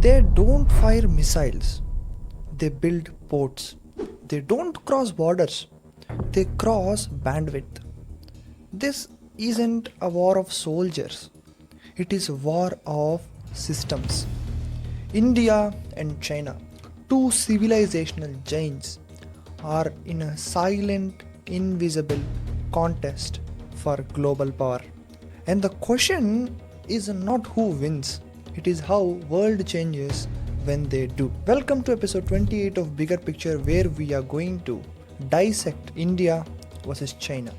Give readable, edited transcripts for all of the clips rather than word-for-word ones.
They don't fire missiles, they build ports. They don't cross borders, they cross bandwidth. This isn't a war of soldiers, it is a war of systems. India and China, two civilizational giants, are in a silent, invisible contest for global power. And the question is not who wins, it is how world changes when they do. Welcome to episode 28 of Bigger Picture, where we are going to dissect India versus China.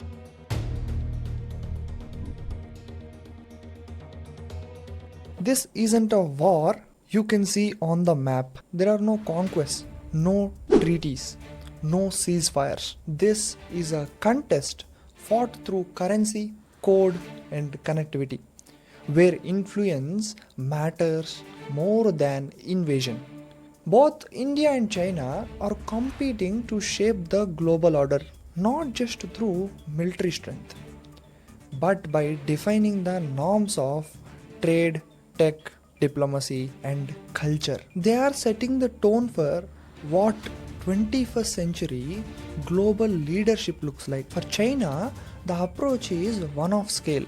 This isn't a war you can see on the map. There are no conquests, no treaties, no ceasefires. This is a contest fought through currency, code, and connectivity, where influence matters more than invasion. Both India and China are competing to shape the global order, not just through military strength, but by defining the norms of trade, tech, diplomacy, and culture. They are setting the tone for what 21st century global leadership looks like. For China, the approach is one of scale.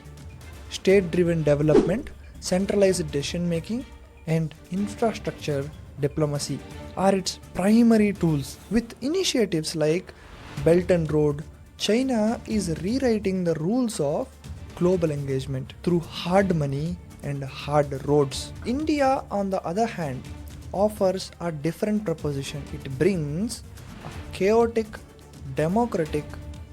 State-driven development, centralized decision-making, and infrastructure diplomacy are its primary tools. With initiatives like Belt and Road, China is rewriting the rules of global engagement through hard money and hard roads. India, on the other hand, offers a different proposition. It brings a chaotic, democratic,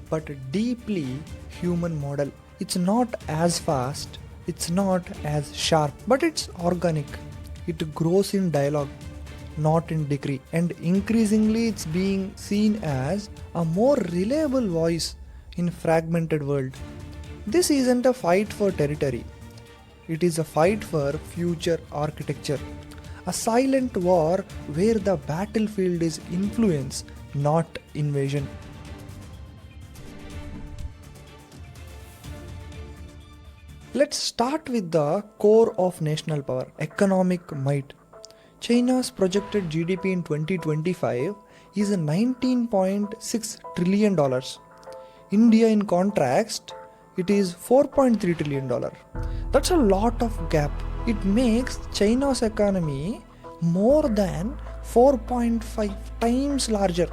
but deeply human model. It's not as fast, it's not as sharp, but it's organic. It grows in dialogue, not in decree, and increasingly it's being seen as a more reliable voice in a fragmented world. This isn't a fight for territory. It is a fight for future architecture. A silent war where the battlefield is influence, not invasion. Let's start with the core of national power, economic might. China's projected GDP in 2025 is $19.6 trillion. India, in contrast, it is $4.3 trillion. That's a lot of gap. It makes China's economy more than 4.5 times larger.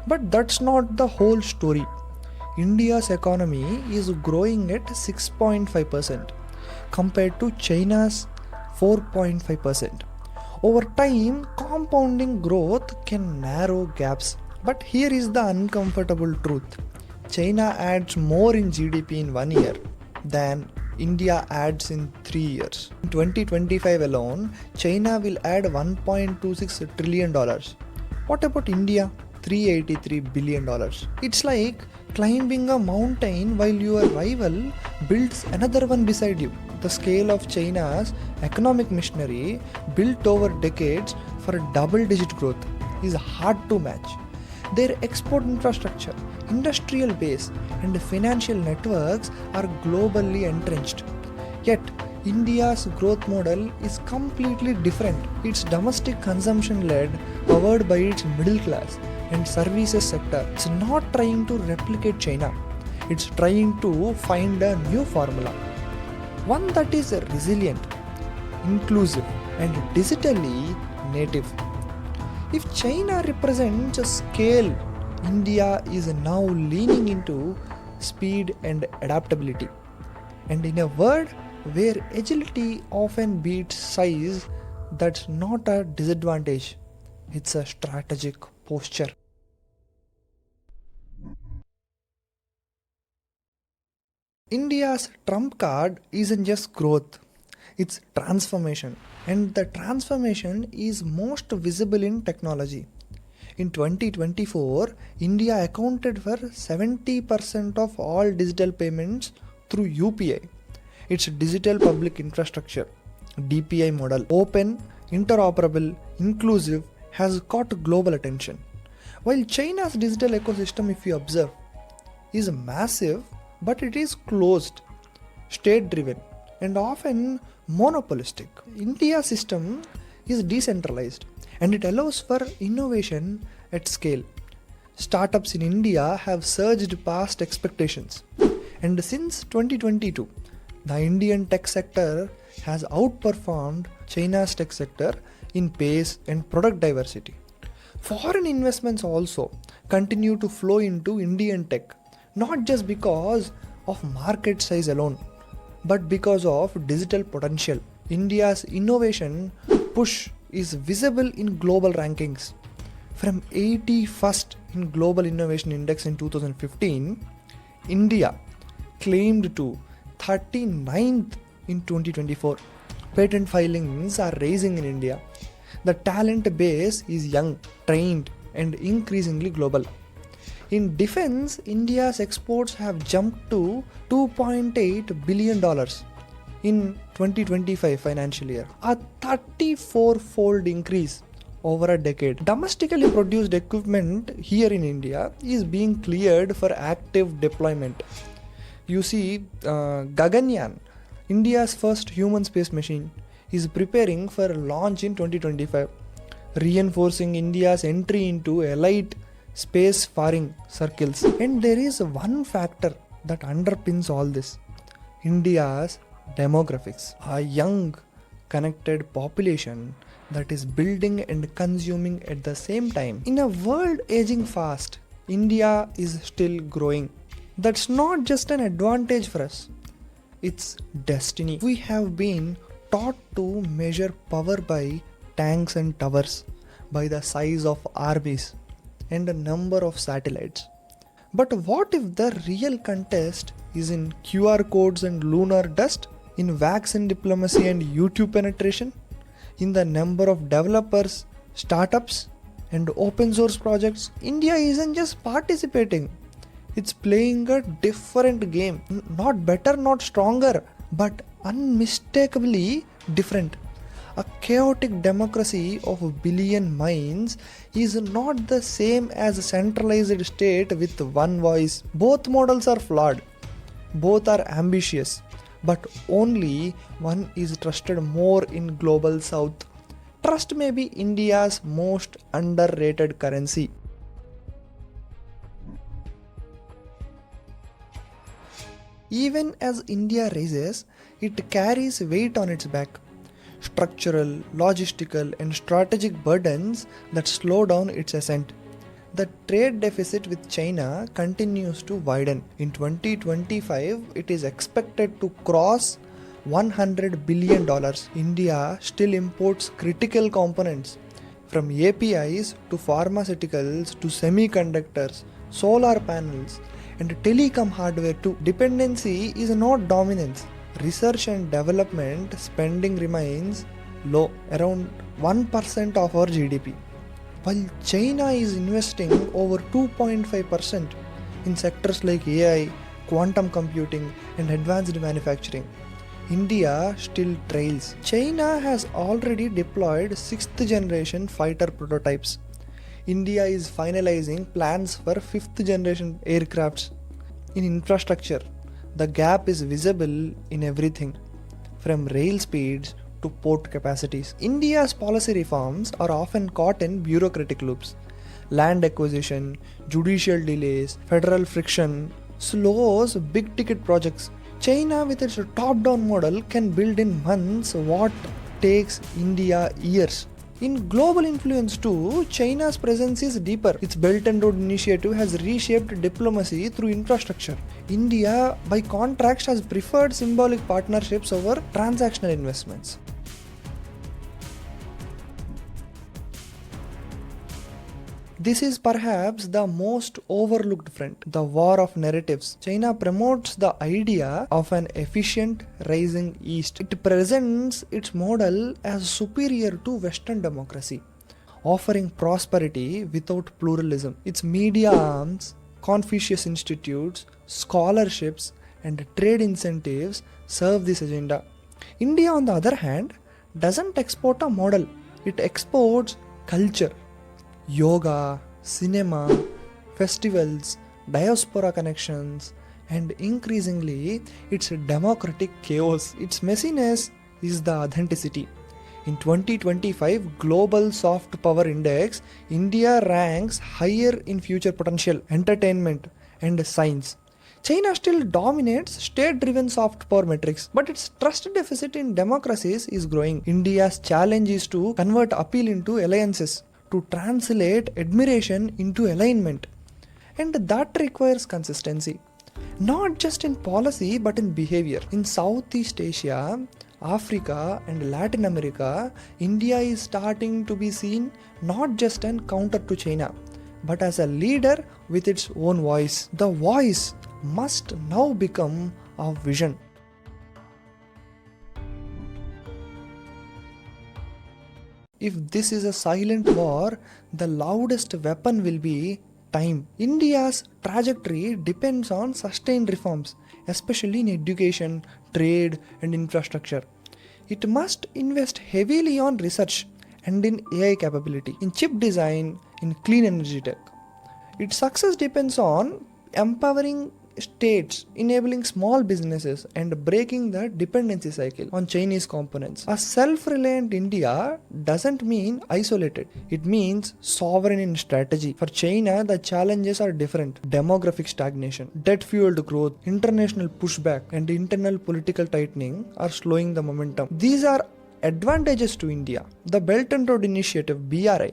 But that's not the whole story. India's economy is growing at 6.5% compared to China's 4.5%. Over time, compounding growth can narrow gaps. But here is the uncomfortable truth. China adds more in GDP in 1 year than India adds in 3 years. In 2025 alone, China will add $1.26 trillion. What about India? $383 billion. It's like climbing a mountain while your rival builds another one beside you. The scale of China's economic machinery, built over decades for double-digit growth, is hard to match. Their export infrastructure, industrial base, and financial networks are globally entrenched. Yet, India's growth model is completely different. It's domestic consumption led, powered by its middle class and services sector. It's not trying to replicate China. It's trying to find a new formula. One that is resilient, inclusive, and digitally native. If China represents a scale, India is now leaning into speed and adaptability. And in a world where agility often beats size, that's not a disadvantage, it's a strategic posture. India's trump card isn't just growth, it's transformation. And the transformation is most visible in technology. In 2024, India accounted for 70% of all digital payments through UPI. Its digital public infrastructure, DPI model, open, interoperable, inclusive, has caught global attention. While China's digital ecosystem, if you observe, is massive, but it is closed, state driven, and often monopolistic. India's system is decentralized and it allows for innovation at scale. Startups in India have surged past expectations. And since 2022, the Indian tech sector has outperformed China's tech sector in pace and product diversity. Foreign investments also continue to flow into Indian tech, not just because of market size alone, but because of digital potential. India's innovation push is visible in global rankings. From 81st in Global Innovation Index in 2015, India claimed to 39th in 2024. Patent filings are rising in India. The talent base is young, trained, and increasingly global. In defense, India's exports have jumped to $2.8 billion in 2025 financial year, a 34-fold increase over a decade. Domestically produced equipment here in India is being cleared for active deployment. You see, Gaganyaan, India's first human space machine, is preparing for launch in 2025, reinforcing India's entry into elite space faring circles. And there is one factor that underpins all this: India's demographics. A young, connected population that is building and consuming at the same time. In a world aging fast, India is still growing. That's not just an advantage for us, it's destiny. We have been taught to measure power by tanks and towers, by the size of armies and the number of satellites. But what if the real contest is in QR codes and lunar dust, in vaccine diplomacy and YouTube penetration, in the number of developers, startups, and open source projects? India isn't just participating, it's playing a different game. Not better, not stronger, but unmistakably different. A chaotic democracy of a billion minds is not the same as a centralized state with one voice. Both models are flawed, both are ambitious, but only one is trusted more in global south. Trust may be India's most underrated currency. Even as India rises, it carries weight on its back. Structural, logistical, and strategic burdens that slow down its ascent. The trade deficit with China continues to widen. In 2025, it is expected to cross $100 billion. India still imports critical components, from APIs to pharmaceuticals to semiconductors, solar panels, and telecom hardware too. Dependency is not dominance. Research and development spending remains low, around 1% of our GDP. While China is investing over 2.5% in sectors like AI, quantum computing, and advanced manufacturing, India still trails. China has already deployed 6th generation fighter prototypes. India is finalizing plans for 5th generation aircrafts. In infrastructure, the gap is visible in everything, from rail speeds to port capacities. India's policy reforms are often caught in bureaucratic loops. Land acquisition, judicial delays, federal friction slows big ticket projects. China, with its top-down model, can build in months what takes India years. In global influence too, China's presence is deeper. Its Belt and Road Initiative has reshaped diplomacy through infrastructure. India, by contrast, has preferred symbolic partnerships over transactional investments. This is perhaps the most overlooked front, the war of narratives. China promotes the idea of an efficient rising East. It presents its model as superior to Western democracy, offering prosperity without pluralism. Its media arms, Confucius institutes, scholarships, and trade incentives serve this agenda. India, on the other hand, doesn't export a model, it exports culture. Yoga, cinema, festivals, diaspora connections, and increasingly its democratic chaos. Its messiness is the authenticity. In 2025 Global Soft Power Index, India ranks higher in future potential, entertainment, and science. China still dominates state-driven soft power metrics, but its trust deficit in democracies is growing. India's challenge is to convert appeal into alliances, to translate admiration into alignment. And that requires consistency, not just in policy but in behavior. In Southeast Asia, Africa, and Latin America, India is starting to be seen not just as counter to China, but as a leader with its own voice. The voice must now become a vision. If this is a silent war, the loudest weapon will be time. India's trajectory depends on sustained reforms, especially in education, trade, and infrastructure. It must invest heavily on research and in AI capability, in chip design, in clean energy tech. Its success depends on empowering states, enabling small businesses, and breaking the dependency cycle on Chinese components. A self-reliant India doesn't mean isolated. It means sovereign in strategy. For China, the challenges are different. Demographic stagnation, debt-fueled growth, international pushback, and internal political tightening are slowing the momentum. These are advantages to India. The Belt and Road Initiative, BRI,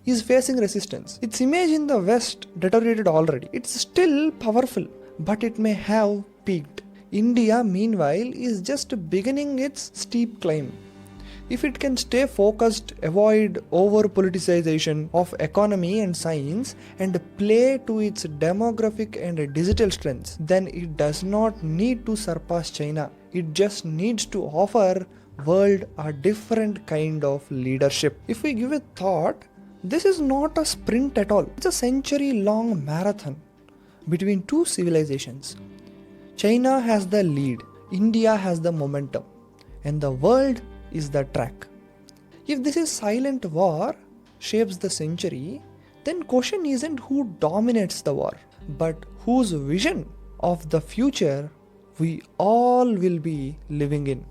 is facing resistance. Its image in the West deteriorated already. It's still powerful, but it may have peaked. India, meanwhile, is just beginning its steep climb. If it can stay focused, avoid over-politicization of economy and science, and play to its demographic and digital strengths, then it does not need to surpass China. It just needs to offer world a different kind of leadership. If we give it thought, this is not a sprint at all. It's a century-long marathon between two civilizations. China has the lead, India has the momentum, and the world is the track. If this is silent war shapes the century, then question isn't who dominates the war, but whose vision of the future we all will be living in.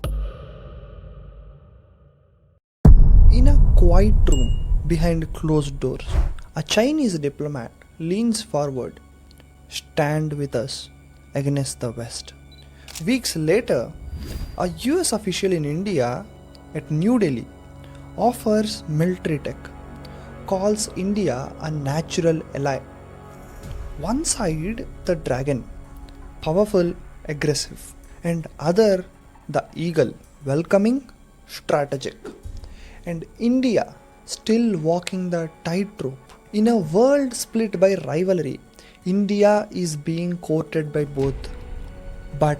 In a quiet room behind closed doors, a Chinese diplomat leans forward. Stand with us against the West. Weeks later, a US official in India at New Delhi offers military tech, calls India a natural ally. One side, the dragon, powerful, aggressive, and other, the eagle, welcoming, strategic. And India still walking the tightrope. In a world split by rivalry, India is being courted by both. But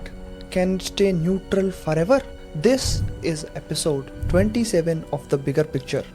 can it stay neutral forever? This is episode 27 of The Bigger Picture.